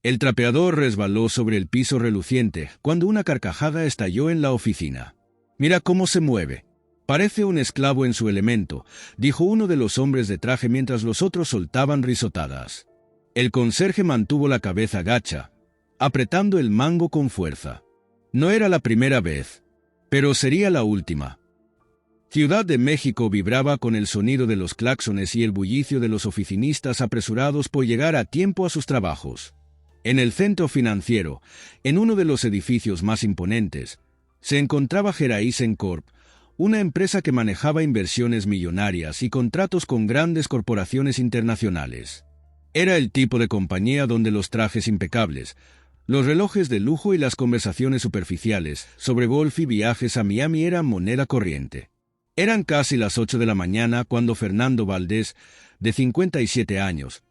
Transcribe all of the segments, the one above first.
El trapeador resbaló sobre el piso reluciente cuando una carcajada estalló en la oficina. «Mira cómo se mueve. Parece un esclavo en su elemento», dijo uno de los hombres de traje mientras los otros soltaban risotadas. El conserje mantuvo la cabeza gacha, apretando el mango con fuerza. No era la primera vez, pero sería la última. Ciudad de México vibraba con el sonido de los claxones y el bullicio de los oficinistas apresurados por llegar a tiempo a sus trabajos. En el centro financiero, en uno de los edificios más imponentes, se encontraba Geraisen Corp., una empresa que manejaba inversiones millonarias y contratos con grandes corporaciones internacionales. Era el tipo de compañía donde los trajes impecables, los relojes de lujo y las conversaciones superficiales sobre golf y viajes a Miami eran moneda corriente. Eran casi las 8 de la mañana cuando Fernando Valdés, de 57 años,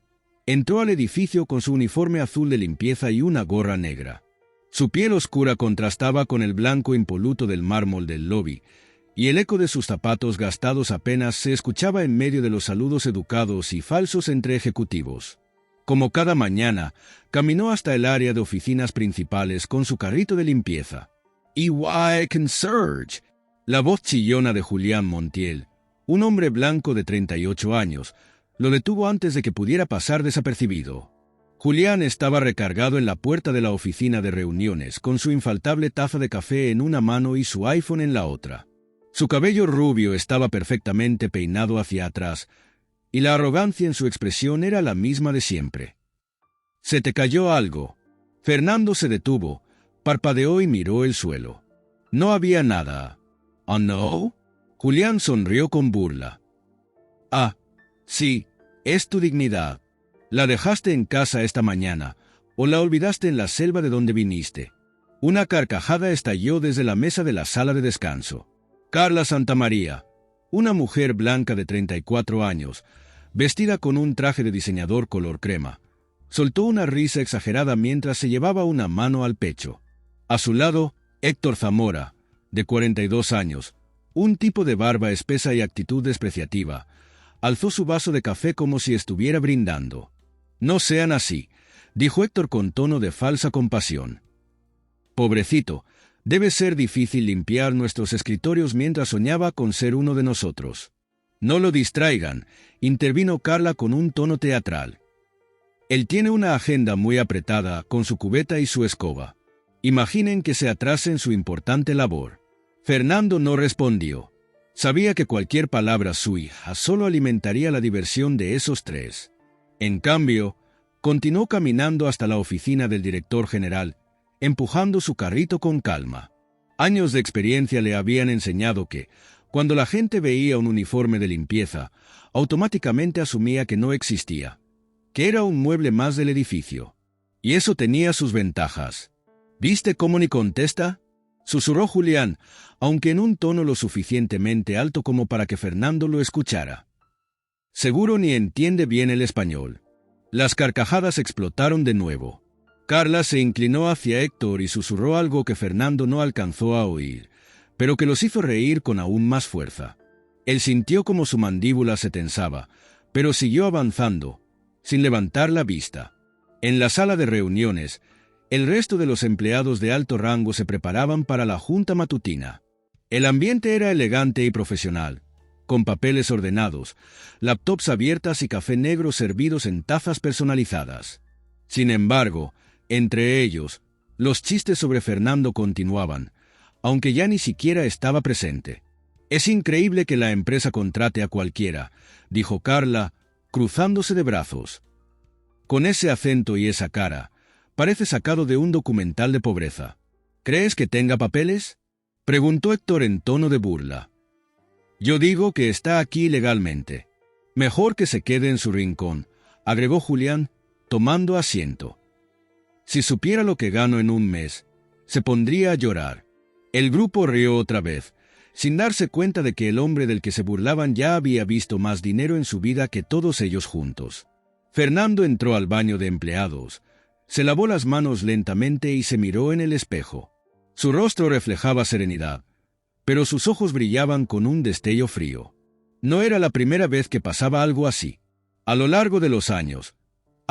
entró al edificio con su uniforme azul de limpieza y una gorra negra. Su piel oscura contrastaba con el blanco impoluto del mármol del lobby, y el eco de sus zapatos gastados apenas se escuchaba en medio de los saludos educados y falsos entre ejecutivos. Como cada mañana, caminó hasta el área de oficinas principales con su carrito de limpieza. «EY Concierge», la voz chillona de Julián Montiel, un hombre blanco de 38 años, lo detuvo antes de que pudiera pasar desapercibido. Julián estaba recargado en la puerta de la oficina de reuniones, con su infaltable taza de café en una mano y su iPhone en la otra. Su cabello rubio estaba perfectamente peinado hacia atrás, y la arrogancia en su expresión era la misma de siempre. «¿Se te cayó algo?» Fernando se detuvo, parpadeó y miró el suelo. No había nada. «¿Oh, no?» Julián sonrió con burla. «Ah, sí, es tu dignidad. La dejaste en casa esta mañana, o la olvidaste en la selva de donde viniste». Una carcajada estalló desde la mesa de la sala de descanso. Carla Santamaría, una mujer blanca de 34 años, vestida con un traje de diseñador color crema, soltó una risa exagerada mientras se llevaba una mano al pecho. A su lado, Héctor Zamora, de 42 años, un tipo de barba espesa y actitud despreciativa, alzó su vaso de café como si estuviera brindando. «No sean así», dijo Héctor con tono de falsa compasión. «Pobrecito, debe ser difícil limpiar nuestros escritorios mientras soñaba con ser uno de nosotros». «No lo distraigan», intervino Carla con un tono teatral. «Él tiene una agenda muy apretada con su cubeta y su escoba. Imaginen que se atrase en su importante labor». Fernando no respondió. Sabía que cualquier palabra suya solo alimentaría la diversión de esos tres. En cambio, continuó caminando hasta la oficina del director general, empujando su carrito con calma. Años de experiencia le habían enseñado que, cuando la gente veía un uniforme de limpieza, automáticamente asumía que no existía, que era un mueble más del edificio. Y eso tenía sus ventajas. «¿Viste cómo ni contesta?», susurró Julián, aunque en un tono lo suficientemente alto como para que Fernando lo escuchara. «Seguro ni entiende bien el español». Las carcajadas explotaron de nuevo. Carla se inclinó hacia Héctor y susurró algo que Fernando no alcanzó a oír, pero que los hizo reír con aún más fuerza. Él sintió como su mandíbula se tensaba, pero siguió avanzando, sin levantar la vista. En la sala de reuniones, el resto de los empleados de alto rango se preparaban para la junta matutina. El ambiente era elegante y profesional, con papeles ordenados, laptops abiertas y café negro servidos en tazas personalizadas. Sin embargo, entre ellos, los chistes sobre Fernando continuaban, aunque ya ni siquiera estaba presente. «Es increíble que la empresa contrate a cualquiera», dijo Carla, cruzándose de brazos. «Con ese acento y esa cara, parece sacado de un documental de pobreza. ¿Crees que tenga papeles?», preguntó Héctor en tono de burla. «Yo digo que está aquí legalmente. Mejor que se quede en su rincón», agregó Julián, tomando asiento. «Si supiera lo que gano en un mes, se pondría a llorar». El grupo rió otra vez, sin darse cuenta de que el hombre del que se burlaban ya había visto más dinero en su vida que todos ellos juntos. Fernando entró al baño de empleados, se lavó las manos lentamente y se miró en el espejo. Su rostro reflejaba serenidad, pero sus ojos brillaban con un destello frío. No era la primera vez que pasaba algo así. A lo largo de los años,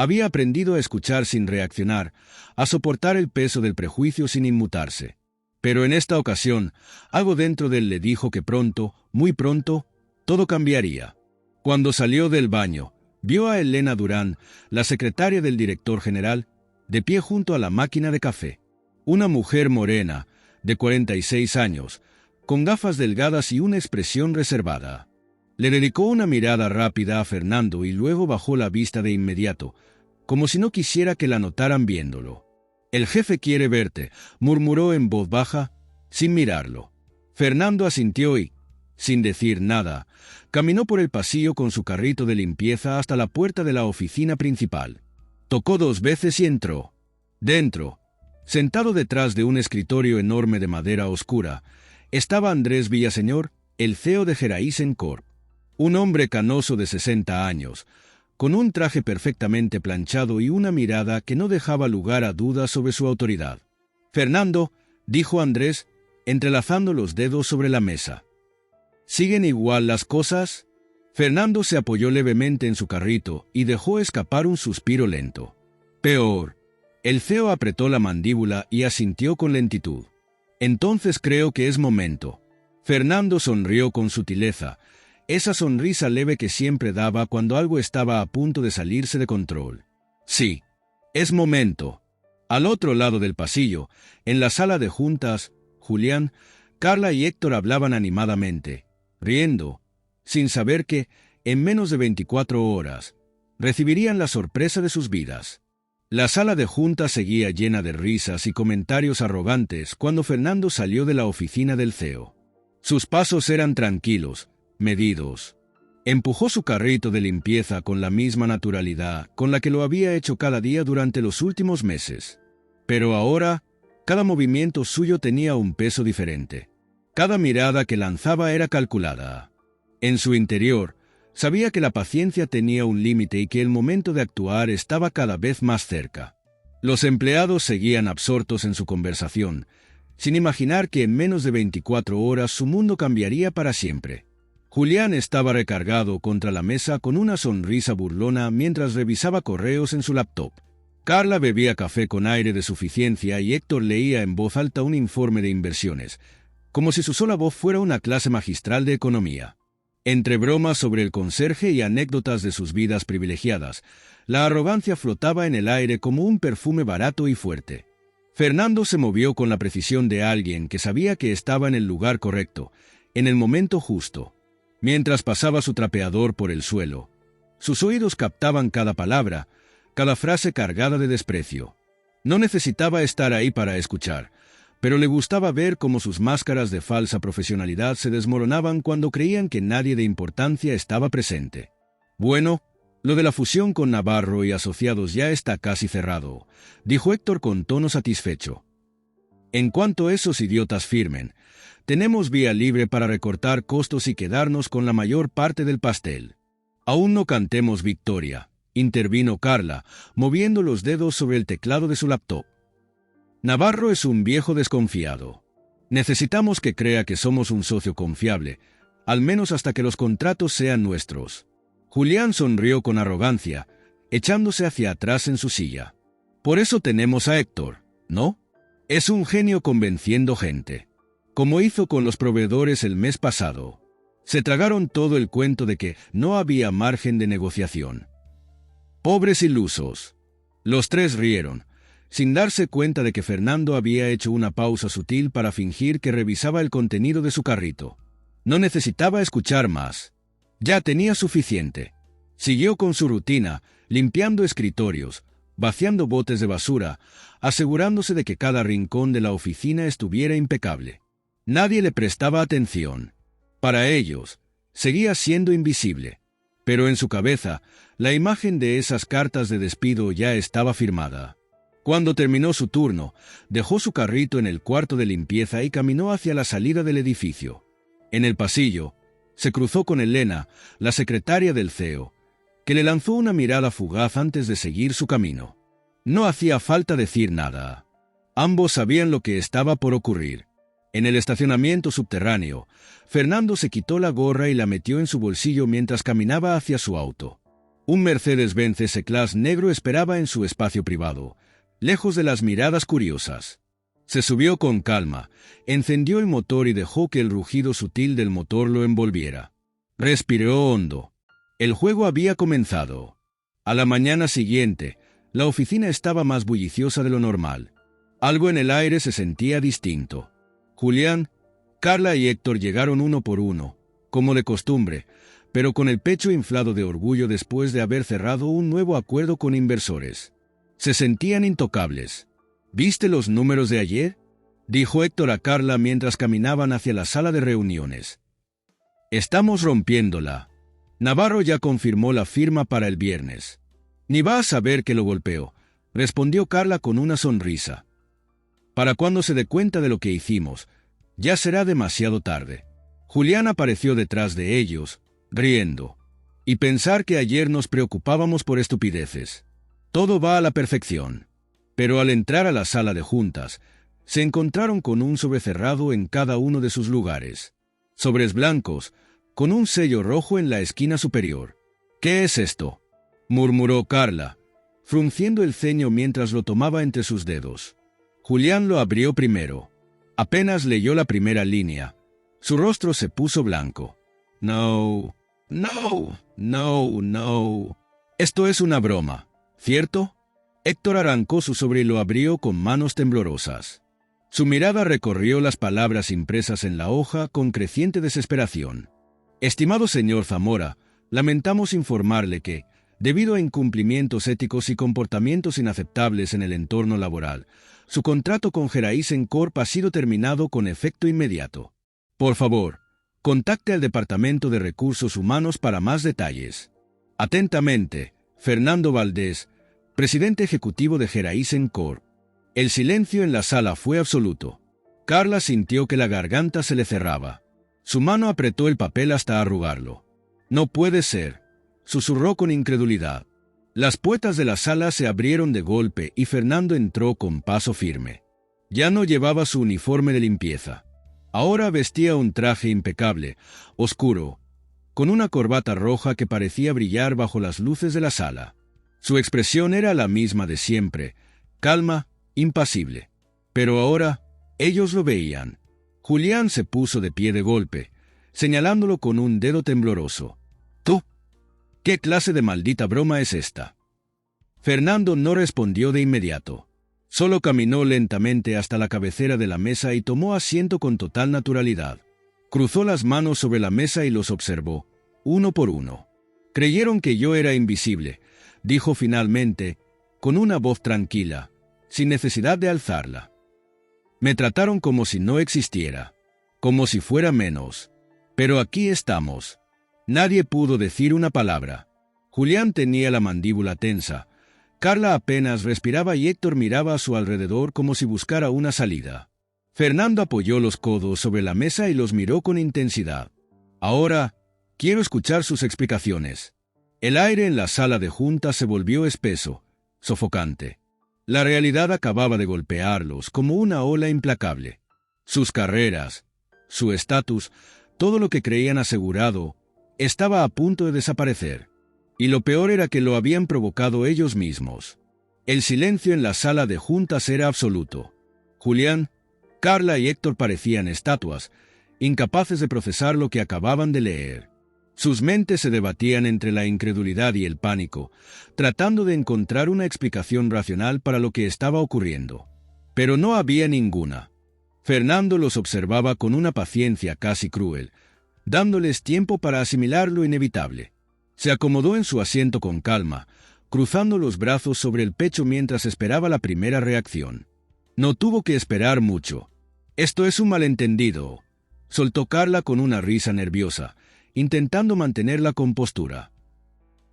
Había aprendido a escuchar sin reaccionar, a soportar el peso del prejuicio sin inmutarse. Pero en esta ocasión, algo dentro de él le dijo que pronto, muy pronto, todo cambiaría. Cuando salió del baño, vio a Elena Durán, la secretaria del director general, de pie junto a la máquina de café. Una mujer morena, de 46 años, con gafas delgadas y una expresión reservada. Le dedicó una mirada rápida a Fernando y luego bajó la vista de inmediato, como si no quisiera que la notaran viéndolo. «El jefe quiere verte», murmuró en voz baja, sin mirarlo. Fernando asintió y, sin decir nada, caminó por el pasillo con su carrito de limpieza hasta la puerta de la oficina principal. Tocó 2 veces y entró. Dentro, sentado detrás de un escritorio enorme de madera oscura, estaba Andrés Villaseñor, el CEO de Geraisen Corp. Un hombre canoso de 60 años, con un traje perfectamente planchado y una mirada que no dejaba lugar a dudas sobre su autoridad. «Fernando», dijo Andrés, entrelazando los dedos sobre la mesa. «¿Siguen igual las cosas?» Fernando se apoyó levemente en su carrito y dejó escapar un suspiro lento. «Peor». El CEO apretó la mandíbula y asintió con lentitud. «Entonces creo que es momento». Fernando sonrió con sutileza, esa sonrisa leve que siempre daba cuando algo estaba a punto de salirse de control. «Sí, es momento». Al otro lado del pasillo, en la sala de juntas, Julián, Carla y Héctor hablaban animadamente, riendo, sin saber que, en menos de 24 horas, recibirían la sorpresa de sus vidas. La sala de juntas seguía llena de risas y comentarios arrogantes cuando Fernando salió de la oficina del CEO. Sus pasos eran tranquilos, medidos. Empujó su carrito de limpieza con la misma naturalidad con la que lo había hecho cada día durante los últimos meses. Pero ahora, cada movimiento suyo tenía un peso diferente. Cada mirada que lanzaba era calculada. En su interior, sabía que la paciencia tenía un límite y que el momento de actuar estaba cada vez más cerca. Los empleados seguían absortos en su conversación, sin imaginar que en menos de 24 horas su mundo cambiaría para siempre. Julián estaba recargado contra la mesa con una sonrisa burlona mientras revisaba correos en su laptop. Carla bebía café con aire de suficiencia y Héctor leía en voz alta un informe de inversiones, como si su sola voz fuera una clase magistral de economía. Entre bromas sobre el conserje y anécdotas de sus vidas privilegiadas, la arrogancia flotaba en el aire como un perfume barato y fuerte. Fernando se movió con la precisión de alguien que sabía que estaba en el lugar correcto, en el momento justo. Mientras pasaba su trapeador por el suelo, sus oídos captaban cada palabra, cada frase cargada de desprecio. No necesitaba estar ahí para escuchar, pero le gustaba ver cómo sus máscaras de falsa profesionalidad se desmoronaban cuando creían que nadie de importancia estaba presente. «Bueno, lo de la fusión con Navarro y asociados ya está casi cerrado», dijo Héctor con tono satisfecho. «En cuanto esos idiotas firmen, tenemos vía libre para recortar costos y quedarnos con la mayor parte del pastel». «Aún no cantemos victoria», intervino Carla, moviendo los dedos sobre el teclado de su laptop. «Navarro es un viejo desconfiado. Necesitamos que crea que somos un socio confiable, al menos hasta que los contratos sean nuestros». Julián sonrió con arrogancia, echándose hacia atrás en su silla. «Por eso tenemos a Héctor, ¿no? Es un genio convenciendo gente. Como hizo con los proveedores el mes pasado. Se tragaron todo el cuento de que no había margen de negociación. Pobres ilusos». Los tres rieron, sin darse cuenta de que Fernando había hecho una pausa sutil para fingir que revisaba el contenido de su carrito. No necesitaba escuchar más. Ya tenía suficiente. Siguió con su rutina, limpiando escritorios, vaciando botes de basura, asegurándose de que cada rincón de la oficina estuviera impecable. Nadie le prestaba atención. Para ellos, seguía siendo invisible. Pero en su cabeza, la imagen de esas cartas de despido ya estaba firmada. Cuando terminó su turno, dejó su carrito en el cuarto de limpieza y caminó hacia la salida del edificio. En el pasillo, se cruzó con Elena, la secretaria del CEO, que le lanzó una mirada fugaz antes de seguir su camino. No hacía falta decir nada. Ambos sabían lo que estaba por ocurrir. En el estacionamiento subterráneo, Fernando se quitó la gorra y la metió en su bolsillo mientras caminaba hacia su auto. Un Mercedes-Benz S-Class negro esperaba en su espacio privado, lejos de las miradas curiosas. Se subió con calma, encendió el motor y dejó que el rugido sutil del motor lo envolviera. Respiró hondo. El juego había comenzado. A la mañana siguiente, la oficina estaba más bulliciosa de lo normal. Algo en el aire se sentía distinto. Julián, Carla y Héctor llegaron uno por uno, como de costumbre, pero con el pecho inflado de orgullo después de haber cerrado un nuevo acuerdo con inversores. Se sentían intocables. ¿Viste los números de ayer?, dijo Héctor a Carla mientras caminaban hacia la sala de reuniones. Estamos rompiéndola. Navarro ya confirmó la firma para el viernes. Ni va a saber que lo golpeó, respondió Carla con una sonrisa. Para cuando se dé cuenta de lo que hicimos, ya será demasiado tarde. Julián apareció detrás de ellos, riendo. Y pensar que ayer nos preocupábamos por estupideces. Todo va a la perfección. Pero al entrar a la sala de juntas, se encontraron con un sobre cerrado en cada uno de sus lugares. Sobres blancos, con un sello rojo en la esquina superior. ¿Qué es esto?, murmuró Carla, frunciendo el ceño mientras lo tomaba entre sus dedos. Julián lo abrió primero. Apenas leyó la primera línea. Su rostro se puso blanco. No. Esto es una broma, ¿cierto? Héctor arrancó su sobre y lo abrió con manos temblorosas. Su mirada recorrió las palabras impresas en la hoja con creciente desesperación. Estimado señor Zamora, lamentamos informarle que, debido a incumplimientos éticos y comportamientos inaceptables en el entorno laboral, su contrato con Geraisen Corp ha sido terminado con efecto inmediato. Por favor, contacte al Departamento de Recursos Humanos para más detalles. Atentamente, Fernando Valdés, presidente ejecutivo de Geraisen Corp. El silencio en la sala fue absoluto. Carla sintió que la garganta se le cerraba. Su mano apretó el papel hasta arrugarlo. No puede ser, susurró con incredulidad. Las puertas de la sala se abrieron de golpe y Fernando entró con paso firme. Ya no llevaba su uniforme de limpieza. Ahora vestía un traje impecable, oscuro, con una corbata roja que parecía brillar bajo las luces de la sala. Su expresión era la misma de siempre, calma, impasible. Pero ahora, ellos lo veían. Julián se puso de pie de golpe, señalándolo con un dedo tembloroso. ¿Tú? ¿Qué clase de maldita broma es esta? Fernando no respondió de inmediato. Solo caminó lentamente hasta la cabecera de la mesa y tomó asiento con total naturalidad. Cruzó las manos sobre la mesa y los observó, uno por uno. Creyeron que yo era invisible, dijo finalmente, con una voz tranquila, sin necesidad de alzarla. Me trataron como si no existiera, como si fuera menos. Pero aquí estamos. Nadie pudo decir una palabra. Julián tenía la mandíbula tensa. Carla apenas respiraba y Héctor miraba a su alrededor como si buscara una salida. Fernando apoyó los codos sobre la mesa y los miró con intensidad. Ahora, quiero escuchar sus explicaciones. El aire en la sala de juntas se volvió espeso, sofocante. La realidad acababa de golpearlos como una ola implacable. Sus carreras, su estatus, todo lo que creían asegurado, estaba a punto de desaparecer. Y lo peor era que lo habían provocado ellos mismos. El silencio en la sala de juntas era absoluto. Julián, Carla y Héctor parecían estatuas, incapaces de procesar lo que acababan de leer. Sus mentes se debatían entre la incredulidad y el pánico, tratando de encontrar una explicación racional para lo que estaba ocurriendo. Pero no había ninguna. Fernando los observaba con una paciencia casi cruel, dándoles tiempo para asimilar lo inevitable. Se acomodó en su asiento con calma, cruzando los brazos sobre el pecho mientras esperaba la primera reacción. No tuvo que esperar mucho. Esto es un malentendido, soltó Carla con una risa nerviosa, intentando mantener la compostura.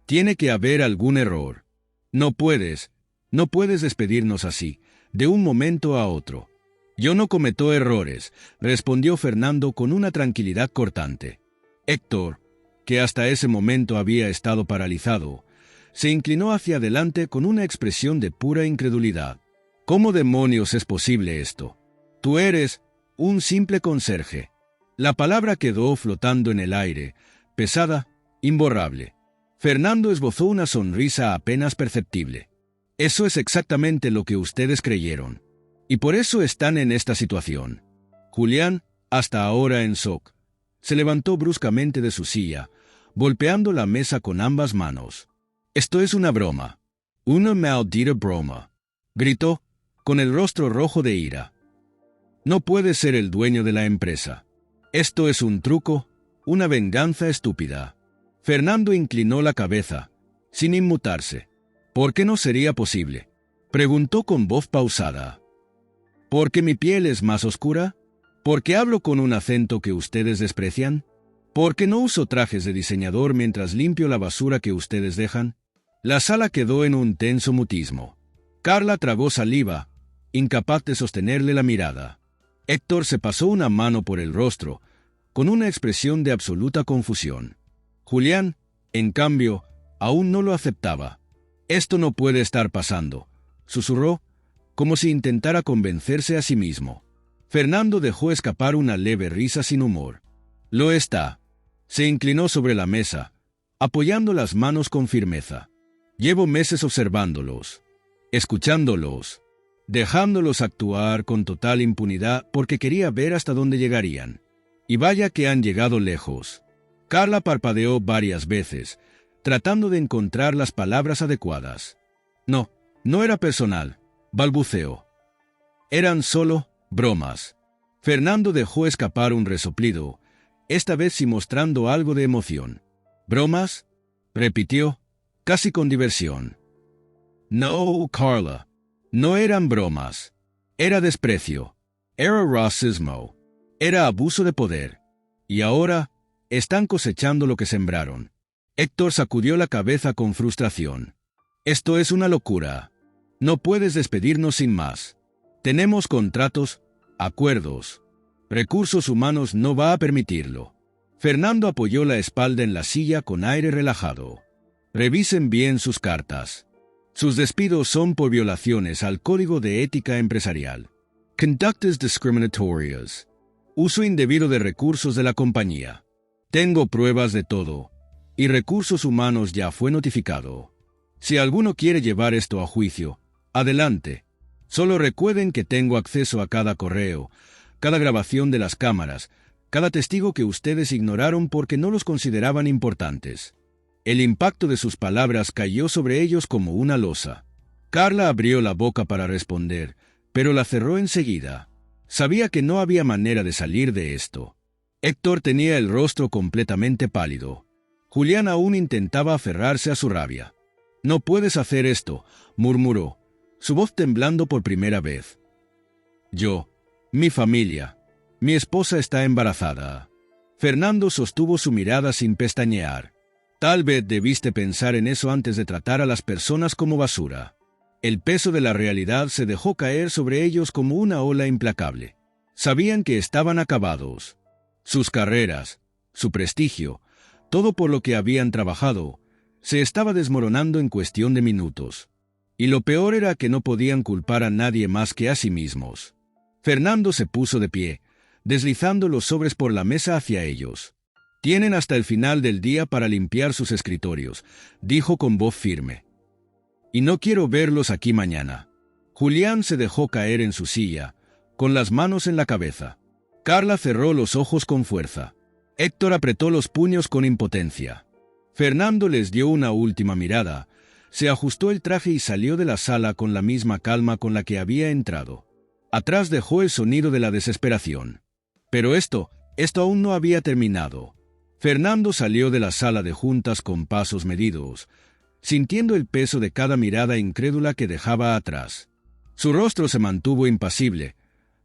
Tiene que haber algún error. No puedes despedirnos así, de un momento a otro. Yo no cometo errores, respondió Fernando con una tranquilidad cortante. Héctor, que hasta ese momento había estado paralizado, se inclinó hacia adelante con una expresión de pura incredulidad. ¿Cómo demonios es posible esto? Tú eres un simple conserje. La palabra quedó flotando en el aire, pesada, imborrable. Fernando esbozó una sonrisa apenas perceptible. Eso es exactamente lo que ustedes creyeron. Y por eso están en esta situación. Julián, hasta ahora en shock, se levantó bruscamente de su silla, golpeando la mesa con ambas manos. «Esto es una broma. Una maldita broma», gritó, con el rostro rojo de ira. «No puede ser el dueño de la empresa. Esto es un truco, una venganza estúpida». Fernando inclinó la cabeza, sin inmutarse. «¿Por qué no sería posible?», preguntó con voz pausada. «¿Porque mi piel es más oscura? ¿Porque hablo con un acento que ustedes desprecian? ¿Porque no uso trajes de diseñador mientras limpio la basura que ustedes dejan?» La sala quedó en un tenso mutismo. Carla tragó saliva, incapaz de sostenerle la mirada. Héctor se pasó una mano por el rostro, con una expresión de absoluta confusión. Julián, en cambio, aún no lo aceptaba. «Esto no puede estar pasando», susurró, como si intentara convencerse a sí mismo. Fernando dejó escapar una leve risa sin humor. «Lo está». Se inclinó sobre la mesa, apoyando las manos con firmeza. «Llevo meses observándolos, escuchándolos, dejándolos actuar con total impunidad porque quería ver hasta dónde llegarían. Y vaya que han llegado lejos». Carla parpadeó varias veces, tratando de encontrar las palabras adecuadas. «No, no era personal», balbuceó. «Eran solo bromas». Fernando dejó escapar un resoplido, esta vez sí mostrando algo de emoción. «¿Bromas?», repitió, casi con diversión. «No, Carla, no eran bromas. Era desprecio. Era racismo. Era abuso de poder. Y ahora están cosechando lo que sembraron». Héctor sacudió la cabeza con frustración. «Esto es una locura. No puedes despedirnos sin más. Tenemos contratos, acuerdos. Recursos humanos no va a permitirlo». Fernando apoyó la espalda en la silla con aire relajado. «Revisen bien sus cartas. Sus despidos son por violaciones al Código de Ética Empresarial. Conductas discriminatorias. Uso indebido de recursos de la compañía. Tengo pruebas de todo, y Recursos Humanos ya fue notificado. Si alguno quiere llevar esto a juicio, adelante. Solo recuerden que tengo acceso a cada correo, cada grabación de las cámaras, cada testigo que ustedes ignoraron porque no los consideraban importantes». El impacto de sus palabras cayó sobre ellos como una losa. Carla abrió la boca para responder, pero la cerró enseguida. Sabía que no había manera de salir de esto. Héctor tenía el rostro completamente pálido. Julián aún intentaba aferrarse a su rabia. «No puedes hacer esto», murmuró, su voz temblando por primera vez. «Yo, mi familia, mi esposa está embarazada». Fernando sostuvo su mirada sin pestañear. «Tal vez debiste pensar en eso antes de tratar a las personas como basura». El peso de la realidad se dejó caer sobre ellos como una ola implacable. Sabían que estaban acabados. Sus carreras, su prestigio, todo por lo que habían trabajado, se estaba desmoronando en cuestión de minutos. Y lo peor era que no podían culpar a nadie más que a sí mismos. Fernando se puso de pie, deslizando los sobres por la mesa hacia ellos. «Tienen hasta el final del día para limpiar sus escritorios», dijo con voz firme. «Y no quiero verlos aquí mañana». Julián se dejó caer en su silla, con las manos en la cabeza. Carla cerró los ojos con fuerza. Héctor apretó los puños con impotencia. Fernando les dio una última mirada, se ajustó el traje y salió de la sala con la misma calma con la que había entrado. Atrás dejó el sonido de la desesperación. Pero esto aún no había terminado. Fernando salió de la sala de juntas con pasos medidos, sintiendo el peso de cada mirada incrédula que dejaba atrás. Su rostro se mantuvo impasible,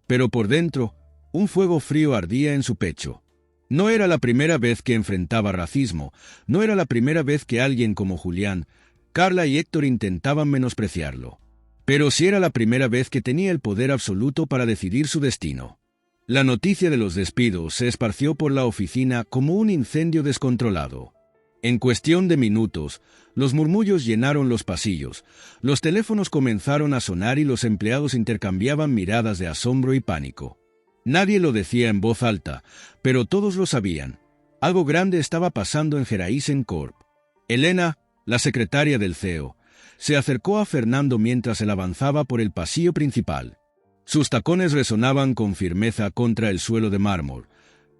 pero por dentro, un fuego frío ardía en su pecho. No era la primera vez que enfrentaba racismo, no era la primera vez que alguien como Julián, Carla y Héctor intentaban menospreciarlo. Pero sí era la primera vez que tenía el poder absoluto para decidir su destino. La noticia de los despidos se esparció por la oficina como un incendio descontrolado. En cuestión de minutos, los murmullos llenaron los pasillos, los teléfonos comenzaron a sonar y los empleados intercambiaban miradas de asombro y pánico. Nadie lo decía en voz alta, pero todos lo sabían. Algo grande estaba pasando en Geraisen Corp. Elena, la secretaria del CEO, se acercó a Fernando mientras él avanzaba por el pasillo principal. Sus tacones resonaban con firmeza contra el suelo de mármol,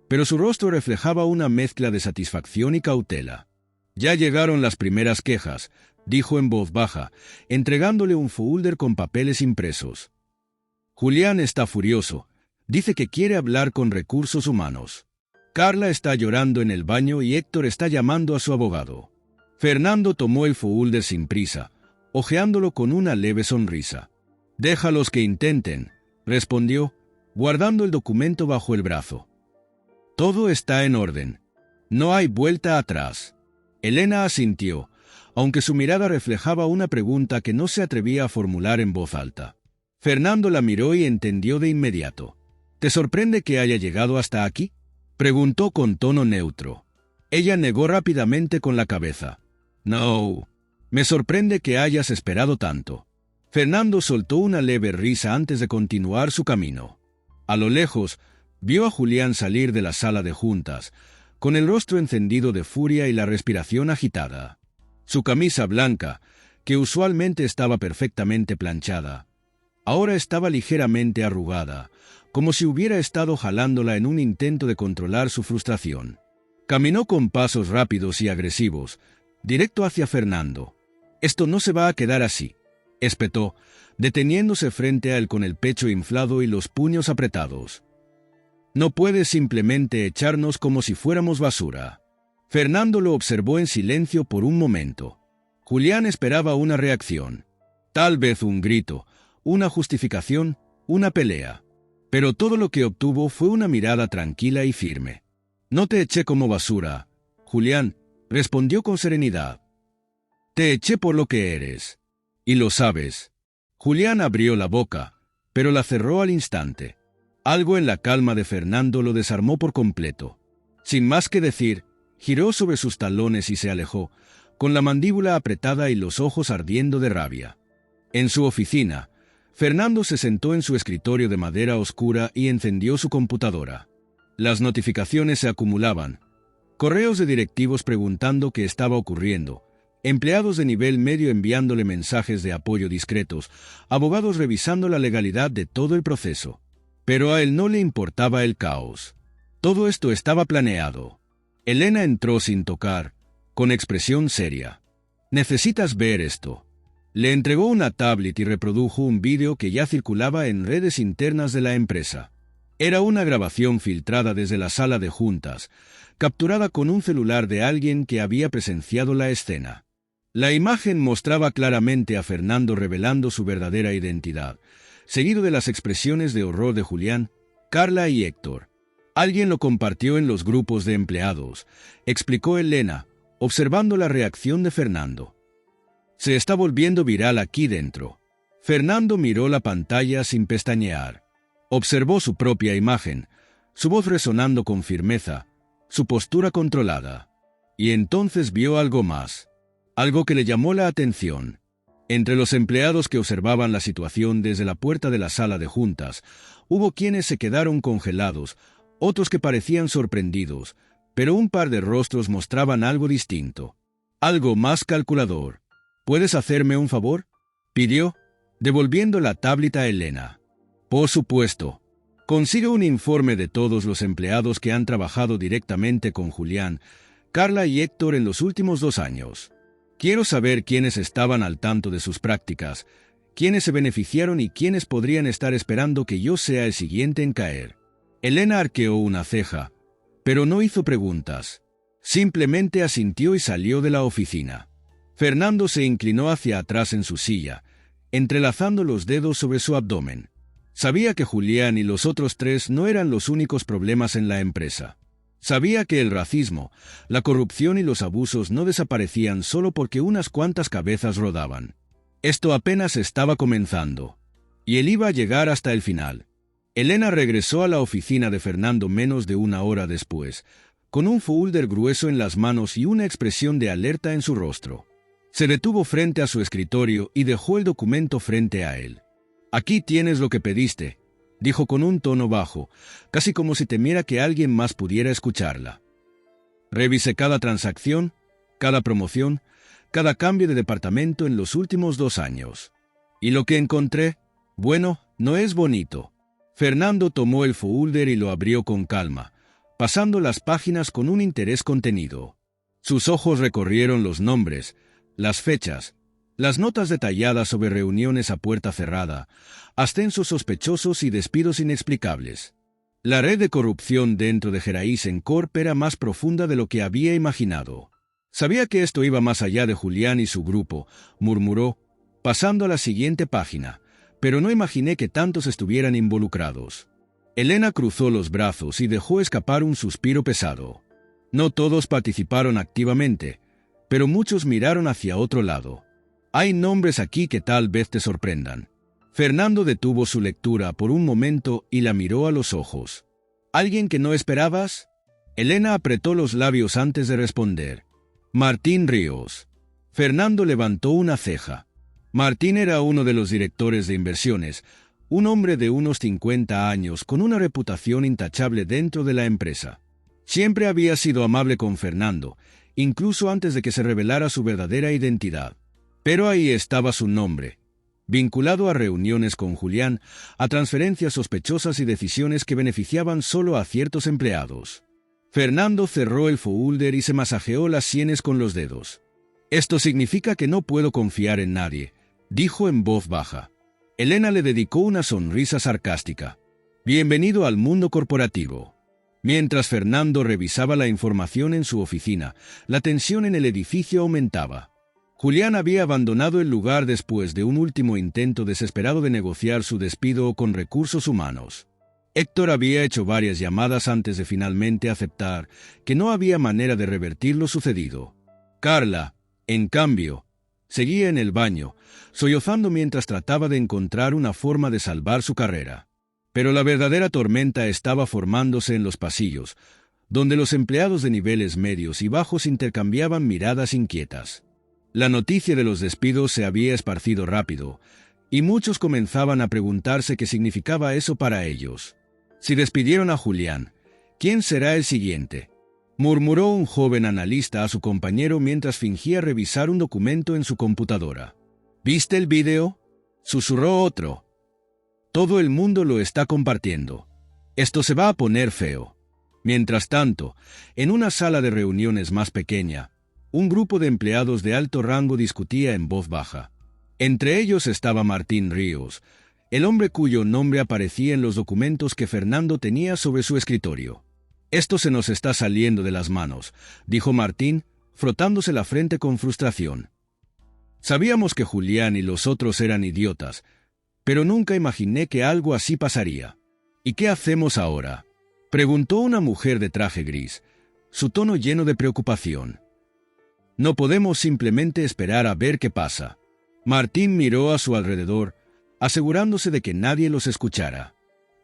pero su rostro reflejaba una mezcla de satisfacción y cautela. «Ya llegaron las primeras quejas», dijo en voz baja, entregándole un folder con papeles impresos. «Julián está furioso. Dice que quiere hablar con recursos humanos. Carla está llorando en el baño y Héctor está llamando a su abogado». Fernando tomó el folder sin prisa, hojeándolo con una leve sonrisa. «Déjalos que intenten», respondió, guardando el documento bajo el brazo. «Todo está en orden. No hay vuelta atrás». Elena asintió, aunque su mirada reflejaba una pregunta que no se atrevía a formular en voz alta. Fernando la miró y entendió de inmediato. «¿Te sorprende que haya llegado hasta aquí?», preguntó con tono neutro. Ella negó rápidamente con la cabeza. «No, me sorprende que hayas esperado tanto». Fernando soltó una leve risa antes de continuar su camino. A lo lejos, vio a Julián salir de la sala de juntas, con el rostro encendido de furia y la respiración agitada. Su camisa blanca, que usualmente estaba perfectamente planchada, ahora estaba ligeramente arrugada, como si hubiera estado jalándola en un intento de controlar su frustración. Caminó con pasos rápidos y agresivos, directo hacia Fernando. «Esto no se va a quedar así», espetó, deteniéndose frente a él con el pecho inflado y los puños apretados. «No puedes simplemente echarnos como si fuéramos basura». Fernando lo observó en silencio por un momento. Julián esperaba una reacción. Tal vez un grito, una justificación, una pelea. Pero todo lo que obtuvo fue una mirada tranquila y firme. «No te eché como basura, Julián», respondió con serenidad. «Te eché por lo que eres. Y lo sabes». Julián abrió la boca, pero la cerró al instante. Algo en la calma de Fernando lo desarmó por completo. Sin más que decir, giró sobre sus talones y se alejó, con la mandíbula apretada y los ojos ardiendo de rabia. En su oficina, Fernando se sentó en su escritorio de madera oscura y encendió su computadora. Las notificaciones se acumulaban. Correos de directivos preguntando qué estaba ocurriendo, empleados de nivel medio enviándole mensajes de apoyo discretos, abogados revisando la legalidad de todo el proceso. Pero a él no le importaba el caos. Todo esto estaba planeado. Elena entró sin tocar, con expresión seria. «Necesitas ver esto». Le entregó una tablet y reprodujo un vídeo que ya circulaba en redes internas de la empresa. Era una grabación filtrada desde la sala de juntas, capturada con un celular de alguien que había presenciado la escena. La imagen mostraba claramente a Fernando revelando su verdadera identidad, seguido de las expresiones de horror de Julián, Carla y Héctor. «Alguien lo compartió en los grupos de empleados», explicó Elena, observando la reacción de Fernando. «Se está volviendo viral aquí dentro». Fernando miró la pantalla sin pestañear. Observó su propia imagen, su voz resonando con firmeza, su postura controlada. Y entonces vio algo más, algo que le llamó la atención. Entre los empleados que observaban la situación desde la puerta de la sala de juntas, hubo quienes se quedaron congelados, otros que parecían sorprendidos, pero un par de rostros mostraban algo distinto, algo más calculador. «¿Puedes hacerme un favor?», pidió, devolviendo la tablet a Elena. «Por supuesto. Consigue un informe de todos los empleados que han trabajado directamente con Julián, Carla y Héctor en los últimos 2 años. Quiero saber quiénes estaban al tanto de sus prácticas, quiénes se beneficiaron y quiénes podrían estar esperando que yo sea el siguiente en caer». Elena arqueó una ceja, pero no hizo preguntas. Simplemente asintió y salió de la oficina. Fernando se inclinó hacia atrás en su silla, entrelazando los dedos sobre su abdomen. Sabía que Julián y los otros 3 no eran los únicos problemas en la empresa. Sabía que el racismo, la corrupción y los abusos no desaparecían solo porque unas cuantas cabezas rodaban. Esto apenas estaba comenzando, y él iba a llegar hasta el final. Elena regresó a la oficina de Fernando menos de 1 hora después, con un folder grueso en las manos y una expresión de alerta en su rostro. Se detuvo frente a su escritorio y dejó el documento frente a él. «Aquí tienes lo que pediste», dijo con un tono bajo, casi como si temiera que alguien más pudiera escucharla. «Revisé cada transacción, cada promoción, cada cambio de departamento en los últimos 2 años. ¿Y lo que encontré? Bueno, no es bonito. Fernando tomó el folder y lo abrió con calma, pasando las páginas con un interés contenido. Sus ojos recorrieron los nombres, las fechas, las notas detalladas sobre reuniones a puerta cerrada, ascensos sospechosos y despidos inexplicables. La red de corrupción dentro de Geraisen Corp era más profunda de lo que había imaginado. Sabía que esto iba más allá de Julián y su grupo, murmuró, pasando a la siguiente página, pero no imaginé que tantos estuvieran involucrados. Elena cruzó los brazos y dejó escapar un suspiro pesado. No todos participaron activamente, pero muchos miraron hacia otro lado. Hay nombres aquí que tal vez te sorprendan. Fernando detuvo su lectura por un momento y la miró a los ojos. ¿Alguien que no esperabas? Elena apretó los labios antes de responder. Martín Ríos. Fernando levantó una ceja. Martín era uno de los directores de inversiones, un hombre de unos 50 años con una reputación intachable dentro de la empresa. Siempre había sido amable con Fernando, incluso antes de que se revelara su verdadera identidad. Pero ahí estaba su nombre, vinculado a reuniones con Julián, a transferencias sospechosas y decisiones que beneficiaban solo a ciertos empleados. Fernando cerró el folder y se masajeó las sienes con los dedos. «Esto significa que no puedo confiar en nadie», dijo en voz baja. Elena le dedicó una sonrisa sarcástica. «Bienvenido al mundo corporativo». Mientras Fernando revisaba la información en su oficina, la tensión en el edificio aumentaba. Julián había abandonado el lugar después de un último intento desesperado de negociar su despido con recursos humanos. Héctor había hecho varias llamadas antes de finalmente aceptar que no había manera de revertir lo sucedido. Carla, en cambio, seguía en el baño, sollozando mientras trataba de encontrar una forma de salvar su carrera. Pero la verdadera tormenta estaba formándose en los pasillos, donde los empleados de niveles medios y bajos intercambiaban miradas inquietas. La noticia de los despidos se había esparcido rápido, y muchos comenzaban a preguntarse qué significaba eso para ellos. Si despidieron a Julián, ¿quién será el siguiente?, murmuró un joven analista a su compañero mientras fingía revisar un documento en su computadora. ¿Viste el vídeo?, susurró otro. Todo el mundo lo está compartiendo. Esto se va a poner feo. Mientras tanto, en una sala de reuniones más pequeña, un grupo de empleados de alto rango discutía en voz baja. Entre ellos estaba Martín Ríos, el hombre cuyo nombre aparecía en los documentos que Fernando tenía sobre su escritorio. «Esto se nos está saliendo de las manos», dijo Martín, frotándose la frente con frustración. «Sabíamos que Julián y los otros eran idiotas, pero nunca imaginé que algo así pasaría». «¿Y qué hacemos ahora?», preguntó una mujer de traje gris, su tono lleno de preocupación. «No podemos simplemente esperar a ver qué pasa». Martín miró a su alrededor, asegurándose de que nadie los escuchara.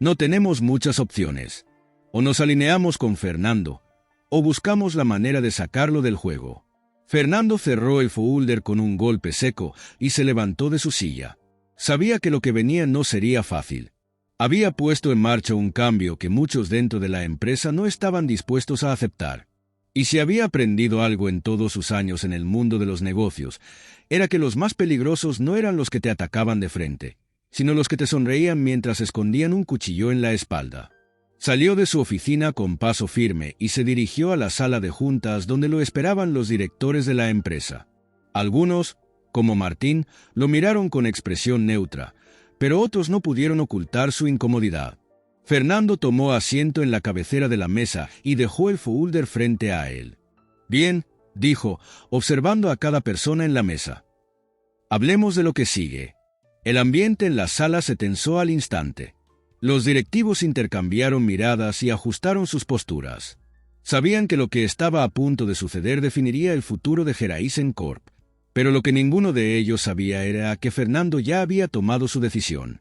«No tenemos muchas opciones. O nos alineamos con Fernando, o buscamos la manera de sacarlo del juego». Fernando cerró el folder con un golpe seco y se levantó de su silla. Sabía que lo que venía no sería fácil. Había puesto en marcha un cambio que muchos dentro de la empresa no estaban dispuestos a aceptar. Y si había aprendido algo en todos sus años en el mundo de los negocios, era que los más peligrosos no eran los que te atacaban de frente, sino los que te sonreían mientras escondían un cuchillo en la espalda. Salió de su oficina con paso firme y se dirigió a la sala de juntas donde lo esperaban los directores de la empresa. Algunos, como Martín, lo miraron con expresión neutra, pero otros no pudieron ocultar su incomodidad. Fernando tomó asiento en la cabecera de la mesa y dejó el folder frente a él. «Bien», dijo, observando a cada persona en la mesa. «Hablemos de lo que sigue». El ambiente en la sala se tensó al instante. Los directivos intercambiaron miradas y ajustaron sus posturas. Sabían que lo que estaba a punto de suceder definiría el futuro de Geraisen Corp, pero lo que ninguno de ellos sabía era que Fernando ya había tomado su decisión,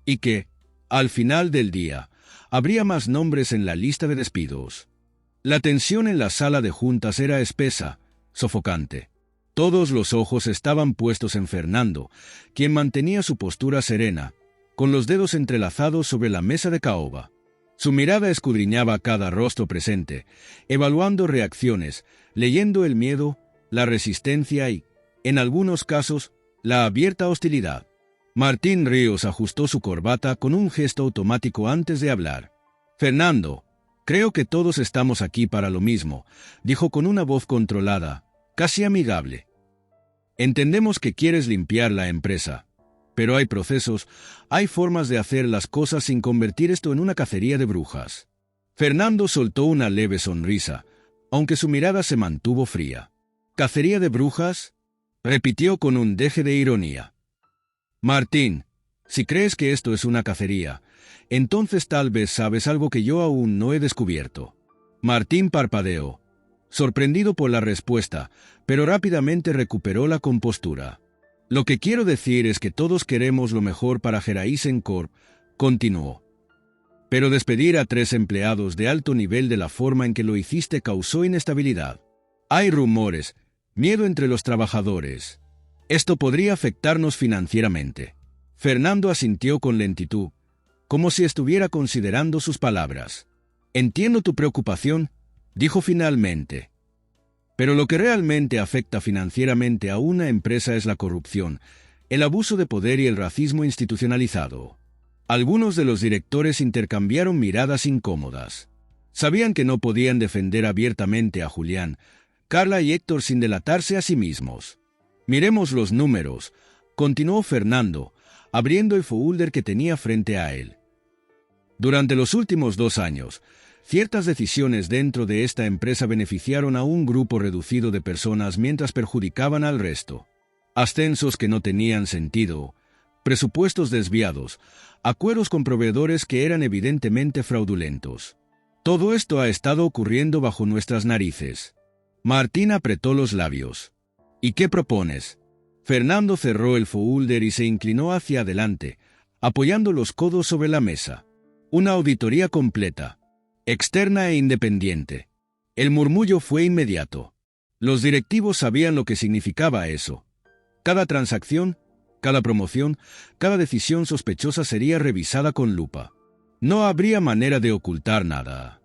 y que, al final del día, habría más nombres en la lista de despidos. La tensión en la sala de juntas era espesa, sofocante. Todos los ojos estaban puestos en Fernando, quien mantenía su postura serena, con los dedos entrelazados sobre la mesa de caoba. Su mirada escudriñaba cada rostro presente, evaluando reacciones, leyendo el miedo, la resistencia y, en algunos casos, la abierta hostilidad. Martín Ríos ajustó su corbata con un gesto automático antes de hablar. Fernando, creo que todos estamos aquí para lo mismo, dijo con una voz controlada, casi amigable. Entendemos que quieres limpiar la empresa, pero hay procesos, hay formas de hacer las cosas sin convertir esto en una cacería de brujas. Fernando soltó una leve sonrisa, aunque su mirada se mantuvo fría. ¿Cacería de brujas?, repitió con un deje de ironía. Martín, si crees que esto es una cacería, entonces tal vez sabes algo que yo aún no he descubierto. Martín parpadeó, sorprendido por la respuesta, pero rápidamente recuperó la compostura. Lo que quiero decir es que todos queremos lo mejor para Geraisen Corp, continuó. Pero despedir a 3 empleados de alto nivel de la forma en que lo hiciste causó inestabilidad. Hay rumores, miedo entre los trabajadores. Esto podría afectarnos financieramente. Fernando asintió con lentitud, como si estuviera considerando sus palabras. Entiendo tu preocupación, dijo finalmente. Pero lo que realmente afecta financieramente a una empresa es la corrupción, el abuso de poder y el racismo institucionalizado. Algunos de los directores intercambiaron miradas incómodas. Sabían que no podían defender abiertamente a Julián, Carla y Héctor sin delatarse a sí mismos. Miremos los números, continuó Fernando, abriendo el folder que tenía frente a él. Durante los últimos 2 años, ciertas decisiones dentro de esta empresa beneficiaron a un grupo reducido de personas mientras perjudicaban al resto. Ascensos que no tenían sentido, presupuestos desviados, acuerdos con proveedores que eran evidentemente fraudulentos. Todo esto ha estado ocurriendo bajo nuestras narices. Martín apretó los labios. ¿Y qué propones? Fernando cerró el folder y se inclinó hacia adelante, apoyando los codos sobre la mesa. Una auditoría completa, externa e independiente. El murmullo fue inmediato. Los directivos sabían lo que significaba eso. Cada transacción, cada promoción, cada decisión sospechosa sería revisada con lupa. No habría manera de ocultar nada.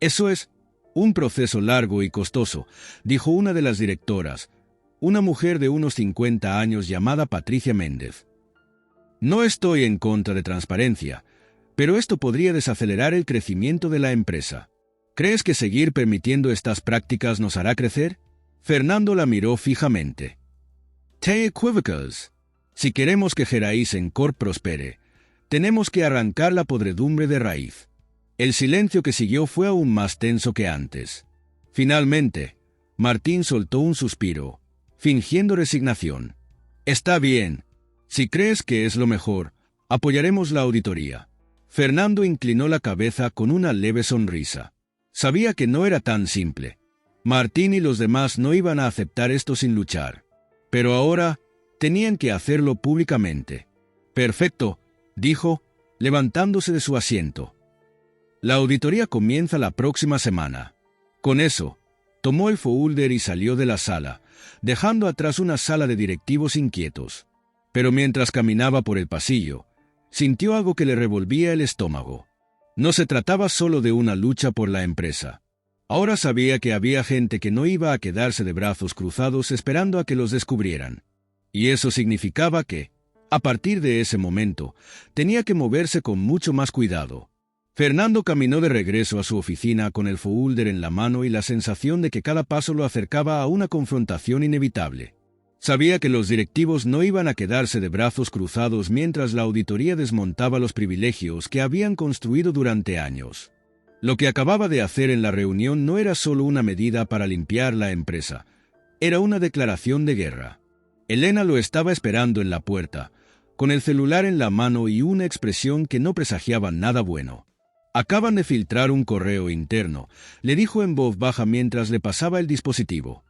Eso es un proceso largo y costoso, dijo una de las directoras, una mujer de unos 50 años llamada Patricia Méndez. No estoy en contra de transparencia, pero esto podría desacelerar el crecimiento de la empresa. ¿Crees que seguir permitiendo estas prácticas nos hará crecer? Fernando la miró fijamente. Te equivocas. Si queremos que Geraisen Corp prospere, tenemos que arrancar la podredumbre de raíz. El silencio que siguió fue aún más tenso que antes. Finalmente, Martín soltó un suspiro, fingiendo resignación. Está bien. Si crees que es lo mejor, apoyaremos la auditoría. Fernando inclinó la cabeza con una leve sonrisa. Sabía que no era tan simple. Martín y los demás no iban a aceptar esto sin luchar. Pero ahora tenían que hacerlo públicamente. Perfecto, dijo, levantándose de su asiento. La auditoría comienza la próxima semana. Con eso, tomó el folder y salió de la sala, dejando atrás una sala de directivos inquietos. Pero mientras caminaba por el pasillo, sintió algo que le revolvía el estómago. No se trataba solo de una lucha por la empresa. Ahora sabía que había gente que no iba a quedarse de brazos cruzados esperando a que los descubrieran. Y eso significaba que, a partir de ese momento, tenía que moverse con mucho más cuidado. Fernando caminó de regreso a su oficina con el folder en la mano y la sensación de que cada paso lo acercaba a una confrontación inevitable. Sabía que los directivos no iban a quedarse de brazos cruzados mientras la auditoría desmontaba los privilegios que habían construido durante años. Lo que acababa de hacer en la reunión no era solo una medida para limpiar la empresa, era una declaración de guerra. Elena lo estaba esperando en la puerta, con el celular en la mano y una expresión que no presagiaba nada bueno. Acaban de filtrar un correo interno, le dijo en voz baja mientras le pasaba el dispositivo.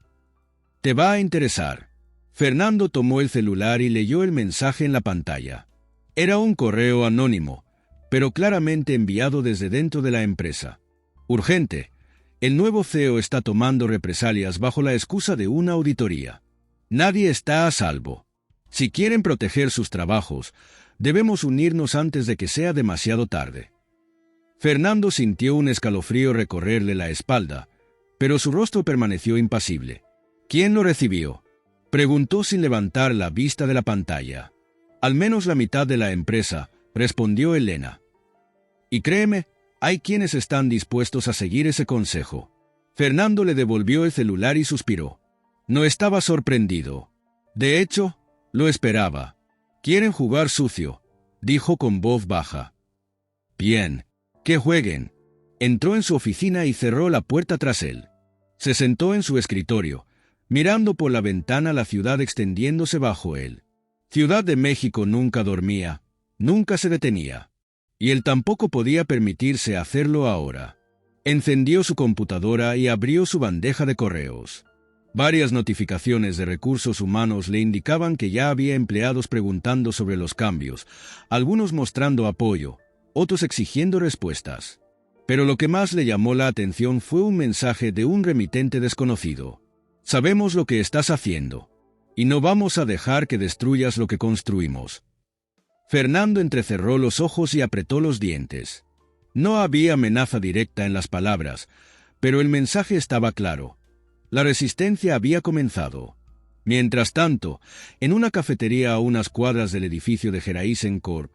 Te va a interesar. Fernando tomó el celular y leyó el mensaje en la pantalla. Era un correo anónimo, pero claramente enviado desde dentro de la empresa. Urgente. El nuevo CEO está tomando represalias bajo la excusa de una auditoría. Nadie está a salvo. Si quieren proteger sus trabajos, debemos unirnos antes de que sea demasiado tarde. Fernando sintió un escalofrío recorrerle la espalda, pero su rostro permaneció impasible. ¿Quién lo recibió? Preguntó sin levantar la vista de la pantalla. Al menos la mitad de la empresa, respondió Elena. Y créeme, hay quienes están dispuestos a seguir ese consejo. Fernando le devolvió el celular y suspiró. No estaba sorprendido. De hecho, lo esperaba. Quieren jugar sucio, dijo con voz baja. Bien, que jueguen. Entró en su oficina y cerró la puerta tras él. Se sentó en su escritorio, mirando por la ventana la ciudad extendiéndose bajo él. Ciudad de México nunca dormía, nunca se detenía. Y él tampoco podía permitirse hacerlo ahora. Encendió su computadora y abrió su bandeja de correos. Varias notificaciones de recursos humanos le indicaban que ya había empleados preguntando sobre los cambios, algunos mostrando apoyo, otros exigiendo respuestas. Pero lo que más le llamó la atención fue un mensaje de un remitente desconocido. Sabemos lo que estás haciendo, y no vamos a dejar que destruyas lo que construimos. Fernando entrecerró los ojos y apretó los dientes. No había amenaza directa en las palabras, pero el mensaje estaba claro. La resistencia había comenzado. Mientras tanto, en una cafetería a unas cuadras del edificio de Geraisen Corp,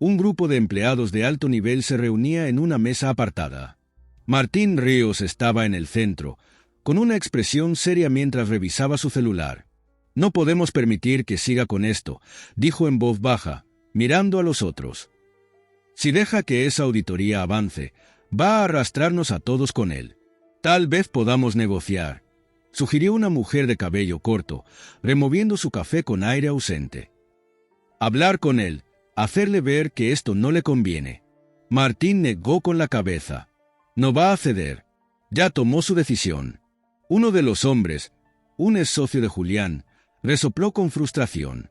un grupo de empleados de alto nivel se reunía en una mesa apartada. Martín Ríos estaba en el centro, con una expresión seria mientras revisaba su celular. No podemos permitir que siga con esto, dijo en voz baja, mirando a los otros. Si deja que esa auditoría avance, va a arrastrarnos a todos con él. Tal vez podamos negociar, sugirió una mujer de cabello corto, removiendo su café con aire ausente. Hablar con él, hacerle ver que esto no le conviene. Martín negó con la cabeza. No va a ceder. Ya tomó su decisión. Uno de los hombres, un ex socio de Julián, resopló con frustración.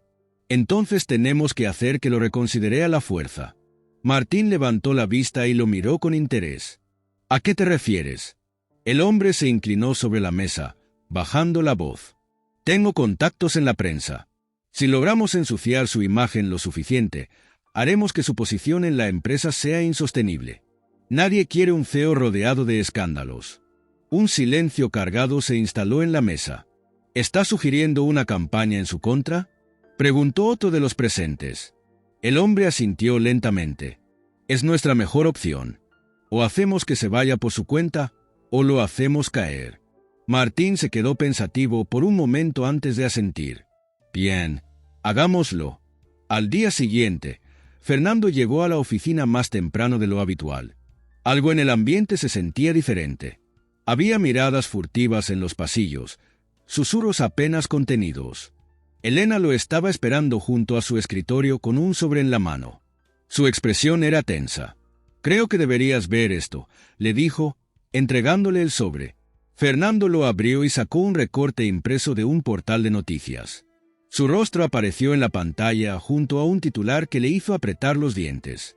Entonces tenemos que hacer que lo reconsidere a la fuerza. Martín levantó la vista y lo miró con interés. ¿A qué te refieres? El hombre se inclinó sobre la mesa, bajando la voz. Tengo contactos en la prensa. Si logramos ensuciar su imagen lo suficiente, haremos que su posición en la empresa sea insostenible. Nadie quiere un CEO rodeado de escándalos. Un silencio cargado se instaló en la mesa. ¿Está sugiriendo una campaña en su contra?, preguntó otro de los presentes. El hombre asintió lentamente. Es nuestra mejor opción. O hacemos que se vaya por su cuenta, o lo hacemos caer. Martín se quedó pensativo por un momento antes de asentir. Bien, hagámoslo. Al día siguiente, Fernando llegó a la oficina más temprano de lo habitual. Algo en el ambiente se sentía diferente. Había miradas furtivas en los pasillos, susurros apenas contenidos. Elena lo estaba esperando junto a su escritorio con un sobre en la mano. Su expresión era tensa. Creo que deberías ver esto, le dijo, entregándole el sobre. Fernando lo abrió y sacó un recorte impreso de un portal de noticias. Su rostro apareció en la pantalla junto a un titular que le hizo apretar los dientes.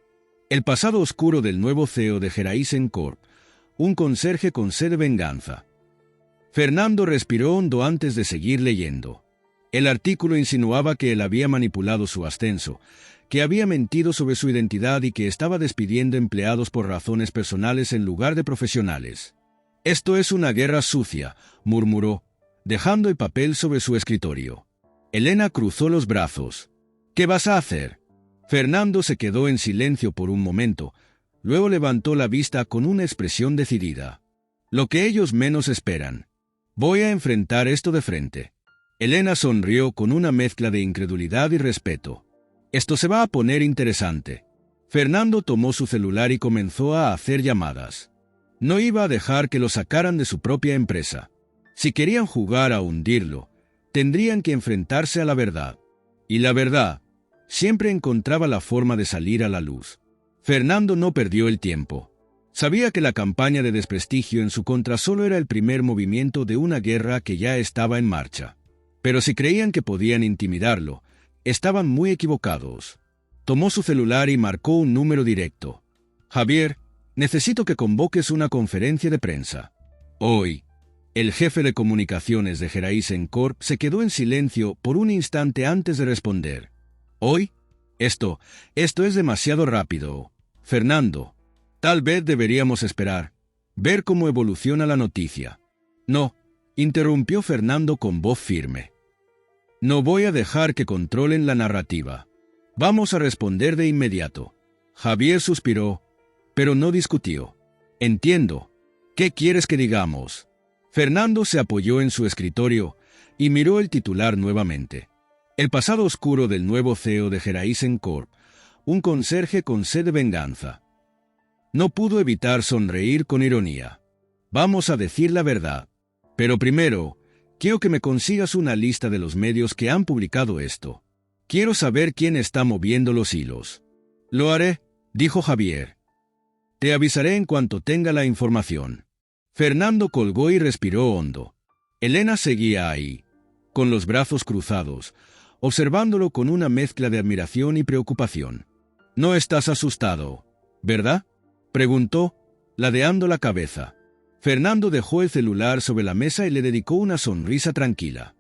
El pasado oscuro del nuevo CEO de Geraisen Corp, un conserje con sed de venganza. Fernando respiró hondo antes de seguir leyendo. El artículo insinuaba que él había manipulado su ascenso, que había mentido sobre su identidad y que estaba despidiendo empleados por razones personales en lugar de profesionales. «Esto es una guerra sucia», murmuró, dejando el papel sobre su escritorio. Elena cruzó los brazos. «¿Qué vas a hacer?» Fernando se quedó en silencio por un momento, luego levantó la vista con una expresión decidida. «Lo que ellos menos esperan. Voy a enfrentar esto de frente». Elena sonrió con una mezcla de incredulidad y respeto. «Esto se va a poner interesante». Fernando tomó su celular y comenzó a hacer llamadas. No iba a dejar que lo sacaran de su propia empresa. Si querían jugar a hundirlo, tendrían que enfrentarse a la verdad. Y la verdad siempre encontraba la forma de salir a la luz. Fernando no perdió el tiempo. Sabía que la campaña de desprestigio en su contra solo era el primer movimiento de una guerra que ya estaba en marcha. Pero si creían que podían intimidarlo, estaban muy equivocados. Tomó su celular y marcó un número directo. «Javier, necesito que convoques una conferencia de prensa. Hoy». El jefe de comunicaciones de Geraisen Corp se quedó en silencio por un instante antes de responder. «¿Hoy? Esto es demasiado rápido. Fernando, tal vez deberíamos esperar, ver cómo evoluciona la noticia». «No, interrumpió Fernando con voz firme. No voy a dejar que controlen la narrativa. Vamos a responder de inmediato. Javier suspiró, pero no discutió. Entiendo. ¿Qué quieres que digamos? Fernando se apoyó en su escritorio y miró el titular nuevamente. El pasado oscuro del nuevo CEO de Geraisen Corp, un conserje con sed de venganza. No pudo evitar sonreír con ironía. Vamos a decir la verdad. Pero primero, quiero que me consigas una lista de los medios que han publicado esto. Quiero saber quién está moviendo los hilos. Lo haré, dijo Javier. Te avisaré en cuanto tenga la información. Fernando colgó y respiró hondo. Elena seguía ahí, con los brazos cruzados, observándolo con una mezcla de admiración y preocupación. «No estás asustado, ¿verdad?», preguntó, ladeando la cabeza. Fernando dejó el celular sobre la mesa y le dedicó una sonrisa tranquila.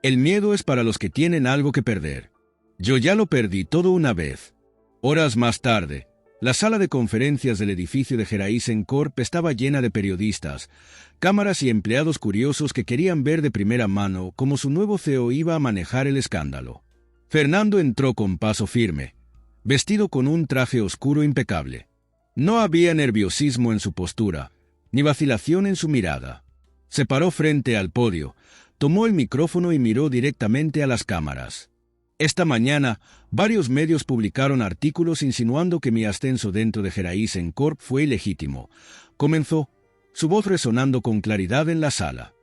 «El miedo es para los que tienen algo que perder. Yo ya lo perdí todo una vez». Horas más tarde, la sala de conferencias del edificio de Geraisen Corp estaba llena de periodistas, cámaras y empleados curiosos que querían ver de primera mano cómo su nuevo CEO iba a manejar el escándalo. Fernando entró con paso firme, vestido con un traje oscuro impecable. No había nerviosismo en su postura, ni vacilación en su mirada. Se paró frente al podio, tomó el micrófono y miró directamente a las cámaras. Esta mañana, varios medios publicaron artículos insinuando que mi ascenso dentro de Geraisen Corp fue ilegítimo. Comenzó, su voz resonando con claridad en la sala.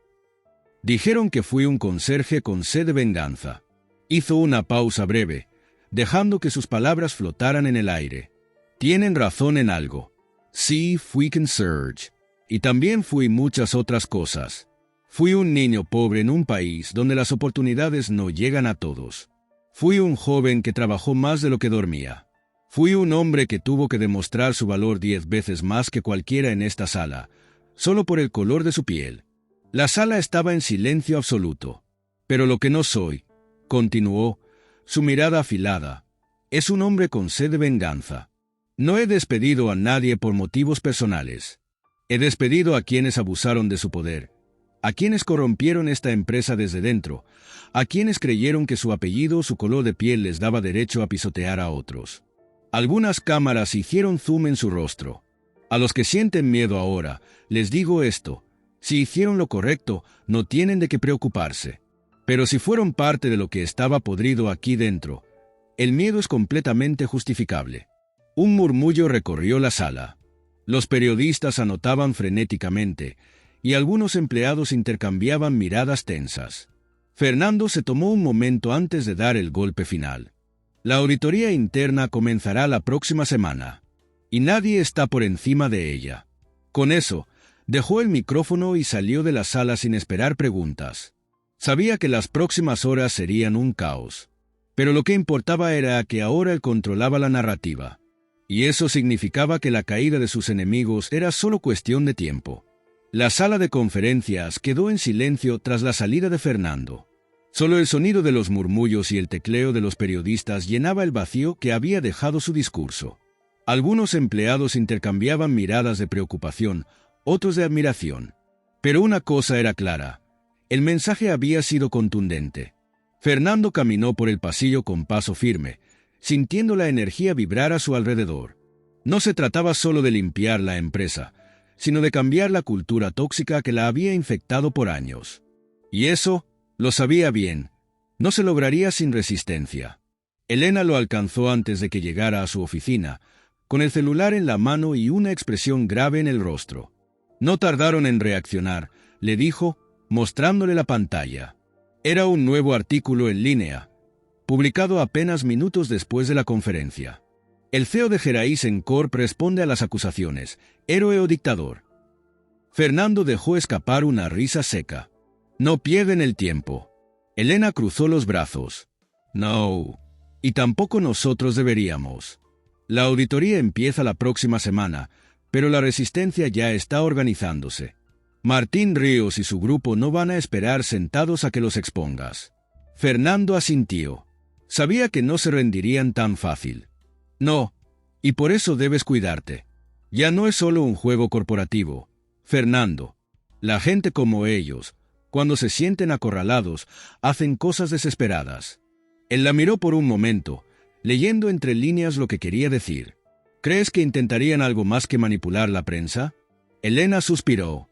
Dijeron que fui un conserje con sed de venganza. Hizo una pausa breve, dejando que sus palabras flotaran en el aire. Tienen razón en algo. Sí, fui conserje. Y también fui muchas otras cosas. Fui un niño pobre en un país donde las oportunidades no llegan a todos. Fui un joven que trabajó más de lo que dormía. Fui un hombre que tuvo que demostrar su valor 10 veces más que cualquiera en esta sala, solo por el color de su piel. La sala estaba en silencio absoluto. Pero lo que no soy, continuó, su mirada afilada, es un hombre con sed de venganza. No he despedido a nadie por motivos personales. He despedido a quienes abusaron de su poder, a quienes corrompieron esta empresa desde dentro, a quienes creyeron que su apellido o su color de piel les daba derecho a pisotear a otros. Algunas cámaras hicieron zoom en su rostro. A los que sienten miedo ahora, les digo esto: si hicieron lo correcto, no tienen de qué preocuparse. Pero si fueron parte de lo que estaba podrido aquí dentro, el miedo es completamente justificable. Un murmullo recorrió la sala. Los periodistas anotaban frenéticamente, y algunos empleados intercambiaban miradas tensas. Fernando se tomó un momento antes de dar el golpe final. La auditoría interna comenzará la próxima semana, y nadie está por encima de ella. Con eso, dejó el micrófono y salió de la sala sin esperar preguntas. Sabía que las próximas horas serían un caos, pero lo que importaba era que ahora él controlaba la narrativa, y eso significaba que la caída de sus enemigos era solo cuestión de tiempo. La sala de conferencias quedó en silencio tras la salida de Fernando. Solo el sonido de los murmullos y el tecleo de los periodistas llenaba el vacío que había dejado su discurso. Algunos empleados intercambiaban miradas de preocupación, otros de admiración. Pero una cosa era clara: el mensaje había sido contundente. Fernando caminó por el pasillo con paso firme, sintiendo la energía vibrar a su alrededor. No se trataba solo de limpiar la empresa, sino de cambiar la cultura tóxica que la había infectado por años. Y eso, lo sabía bien, no se lograría sin resistencia. Elena lo alcanzó antes de que llegara a su oficina, con el celular en la mano y una expresión grave en el rostro. No tardaron en reaccionar, le dijo, mostrándole la pantalla. Era un nuevo artículo en línea, publicado apenas minutos después de la conferencia. El CEO de Geraisen Corp responde a las acusaciones: héroe o dictador. Fernando dejó escapar una risa seca. No pierden el tiempo. Elena cruzó los brazos. No. Y tampoco nosotros deberíamos. La auditoría empieza la próxima semana, pero la resistencia ya está organizándose. Martín Ríos y su grupo no van a esperar sentados a que los expongas. Fernando asintió. Sabía que no se rendirían tan fácil. No, y por eso debes cuidarte. Ya no es solo un juego corporativo, Fernando. La gente como ellos, Cuando se sienten acorralados, hacen cosas desesperadas. Él la miró por un momento, leyendo entre líneas lo que quería decir. ¿Crees que intentarían algo más que manipular la prensa? Elena suspiró.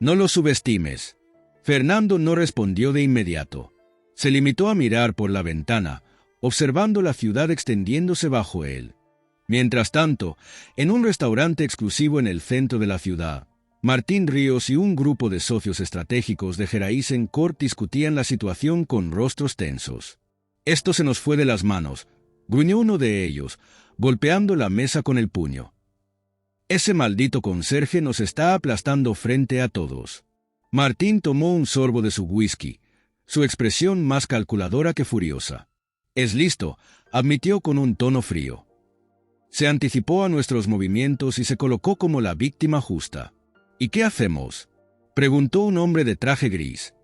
No lo subestimes. Fernando no respondió de inmediato. Se limitó a mirar por la ventana, observando la ciudad extendiéndose bajo él. Mientras tanto, en un restaurante exclusivo en el centro de la ciudad, Martín Ríos y un grupo de socios estratégicos de Geraisen Corp discutían la situación con rostros tensos. «Esto se nos fue de las manos», gruñó uno de ellos, golpeando la mesa con el puño. «Ese maldito conserje nos está aplastando frente a todos». Martín tomó un sorbo de su whisky, su expresión más calculadora que furiosa. «Es listo», admitió con un tono frío. «Se anticipó a nuestros movimientos y se colocó como la víctima justa». «¿Y qué hacemos?», preguntó un hombre de traje gris.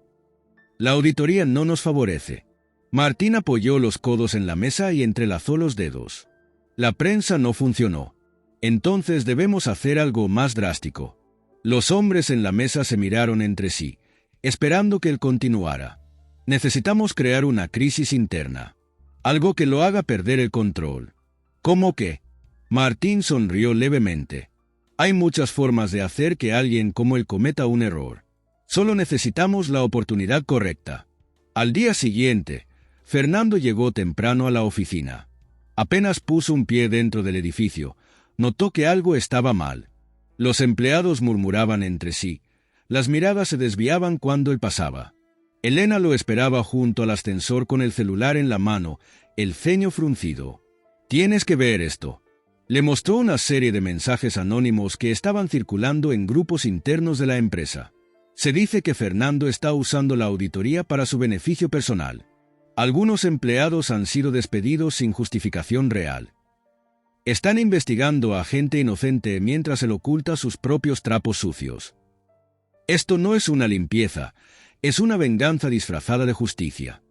«La auditoría no nos favorece». Martín apoyó los codos en la mesa y entrelazó los dedos. «La prensa no funcionó. Entonces debemos hacer algo más drástico». Los hombres en la mesa se miraron entre sí, esperando que él continuara. «Necesitamos crear una crisis interna. Algo que lo haga perder el control». «¿Cómo qué?». Martín sonrió levemente. «Hay muchas formas de hacer que alguien como él cometa un error. Solo necesitamos la oportunidad correcta». Al día siguiente, Fernando llegó temprano a la oficina. Apenas puso un pie dentro del edificio, notó que algo estaba mal. Los empleados murmuraban entre sí, las miradas se desviaban cuando él pasaba. Elena lo esperaba junto al ascensor con el celular en la mano, el ceño fruncido. «Tienes que ver esto». Le mostró una serie de mensajes anónimos que estaban circulando en grupos internos de la empresa. Se dice que Fernando está usando la auditoría para su beneficio personal. Algunos empleados han sido despedidos sin justificación real. Están investigando a gente inocente mientras él oculta sus propios trapos sucios. Esto no es una limpieza, es una venganza disfrazada de justicia.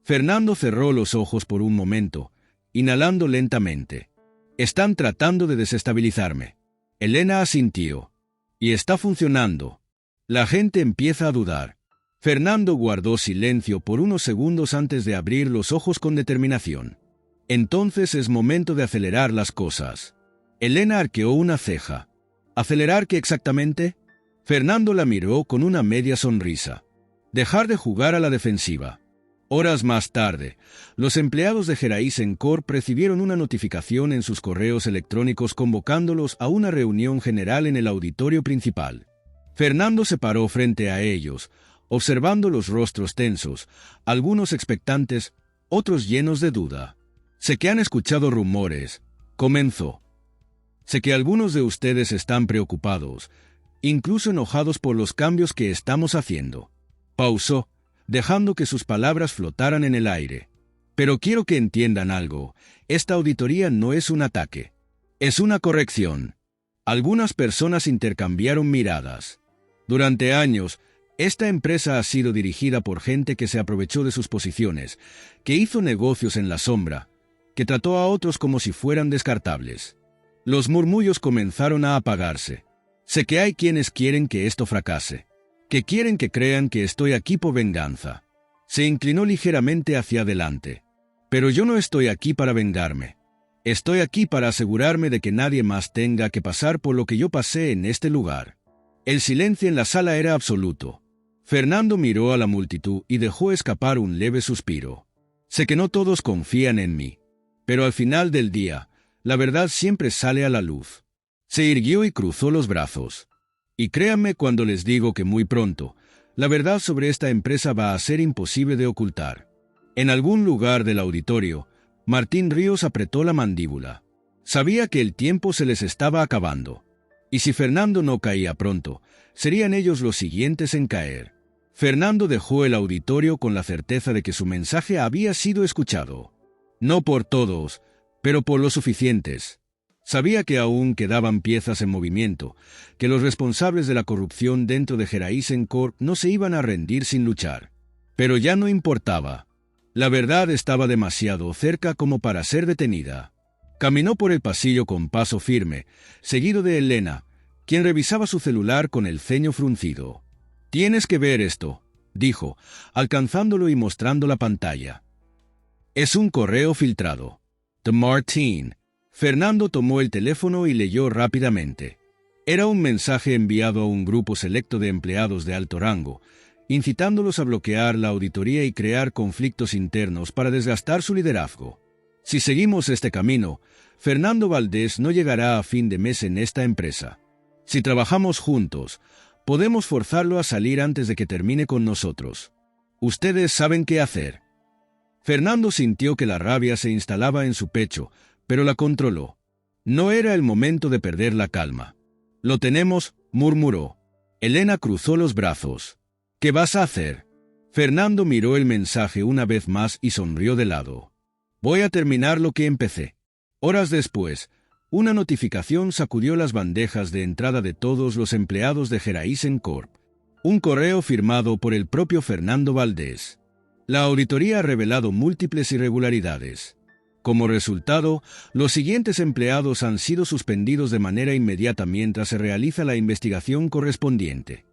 Fernando cerró los ojos por un momento, inhalando lentamente. «Están tratando de desestabilizarme». Elena asintió. «Y está funcionando». La gente empieza a dudar. Fernando guardó silencio por unos segundos antes de abrir los ojos con determinación. «Entonces es momento de acelerar las cosas». Elena arqueó una ceja. «¿Acelerar qué exactamente?». Fernando la miró con una media sonrisa. «Dejar de jugar a la defensiva». Horas más tarde, los empleados de Geraisen Corp recibieron una notificación en sus correos electrónicos convocándolos a una reunión general en el auditorio principal. Fernando se paró frente a ellos, observando los rostros tensos, algunos expectantes, otros llenos de duda. «Sé que han escuchado rumores», comenzó. «Sé que algunos de ustedes están preocupados, incluso enojados por los cambios que estamos haciendo». Pausó, dejando que sus palabras flotaran en el aire. «Pero quiero que entiendan algo. Esta auditoría no es un ataque. Es una corrección». Algunas personas intercambiaron miradas. Durante años, esta empresa ha sido dirigida por gente que se aprovechó de sus posiciones, que hizo negocios en la sombra, que trató a otros como si fueran descartables. Los murmullos comenzaron a apagarse. «Sé que hay quienes quieren que esto fracase, que quieren que crean que estoy aquí por venganza». Se inclinó ligeramente hacia adelante. «Pero yo no estoy aquí para vengarme. Estoy aquí para asegurarme de que nadie más tenga que pasar por lo que yo pasé en este lugar». El silencio en la sala era absoluto. Fernando miró a la multitud y dejó escapar un leve suspiro. «Sé que no todos confían en mí, pero al final del día, la verdad siempre sale a la luz». Se irguió y cruzó los brazos. «Y créanme cuando les digo que muy pronto, la verdad sobre esta empresa va a ser imposible de ocultar». En algún lugar del auditorio, Martín Ríos apretó la mandíbula. Sabía que el tiempo se les estaba acabando. Y si Fernando no caía pronto, serían ellos los siguientes en caer. Fernando dejó el auditorio con la certeza de que su mensaje había sido escuchado. No por todos, pero por los suficientes. Sabía que aún quedaban piezas en movimiento, que los responsables de la corrupción dentro de Geraisen Corp no se iban a rendir sin luchar. Pero ya no importaba. La verdad estaba demasiado cerca como para ser detenida. Caminó por el pasillo con paso firme, seguido de Elena, quien revisaba su celular con el ceño fruncido. «Tienes que ver esto», dijo, alcanzándolo y mostrando la pantalla. Es un correo filtrado. The Martin. Fernando tomó el teléfono y leyó rápidamente. Era un mensaje enviado a un grupo selecto de empleados de alto rango, incitándolos a bloquear la auditoría y crear conflictos internos para desgastar su liderazgo. Si seguimos este camino, Fernando Valdés no llegará a fin de mes en esta empresa. Si trabajamos juntos, podemos forzarlo a salir antes de que termine con nosotros. Ustedes saben qué hacer. Fernando sintió que la rabia se instalaba en su pecho, pero la controló. No era el momento de perder la calma. Lo tenemos, murmuró. Elena cruzó los brazos. ¿Qué vas a hacer? Fernando miró el mensaje una vez más y sonrió de lado. Voy a terminar lo que empecé. Horas después, una notificación sacudió las bandejas de entrada de todos los empleados de Geraisen Corp. Un correo firmado por el propio Fernando Valdés. La auditoría ha revelado múltiples irregularidades. Como resultado, los siguientes empleados han sido suspendidos de manera inmediata mientras se realiza la investigación correspondiente.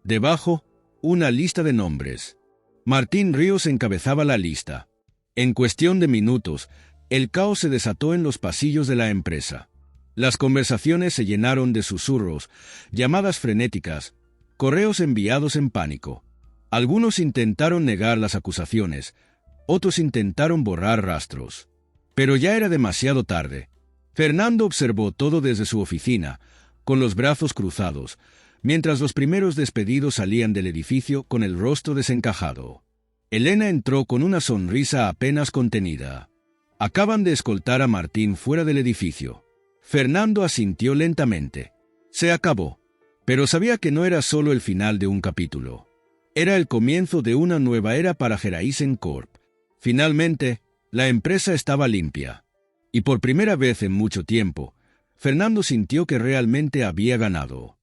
Debajo, una lista de nombres. Martín Ríos encabezaba la lista. En cuestión de minutos, el caos se desató en los pasillos de la empresa. Las conversaciones se llenaron de susurros, llamadas frenéticas, correos enviados en pánico. Algunos intentaron negar las acusaciones, otros intentaron borrar rastros. Pero ya era demasiado tarde. Fernando observó todo desde su oficina, con los brazos cruzados, mientras los primeros despedidos salían del edificio con el rostro desencajado. Elena entró con una sonrisa apenas contenida. Acaban de escoltar a Martín fuera del edificio. Fernando asintió lentamente. Se acabó. Pero sabía que no era solo el final de un capítulo. Era el comienzo de una nueva era para Geraisen Corp. Finalmente, la empresa estaba limpia. Y por primera vez en mucho tiempo, Fernando sintió que realmente había ganado.